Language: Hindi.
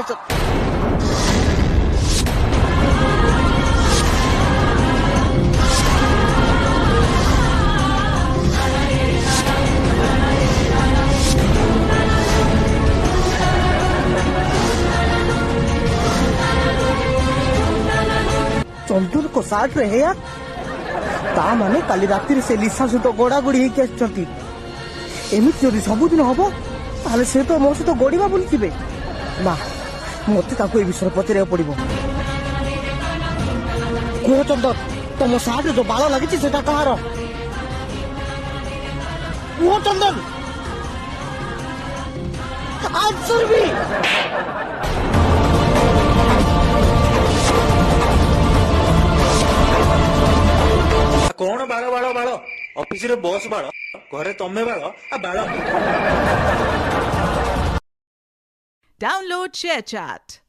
चंदन को साथ रहे यार ता माने काली राति से लिसा सहित गोड़ा गोड़ी होके आछंती एमिति जदि सबुदिन हबो ताले से तो मो सहित गोड़ीबा बुलथिबे ना मते ताको ए विषय पचरे पड़िबो को चंदन तुम साथ जो बाल लगी सेटा कहार वो चंदन आंसर भी कौन बाड़ बाड़ बाड़ ऑफिस रे बॉस बाड़ घरे तमे बाड़ आ बाड़ Download ShareChat.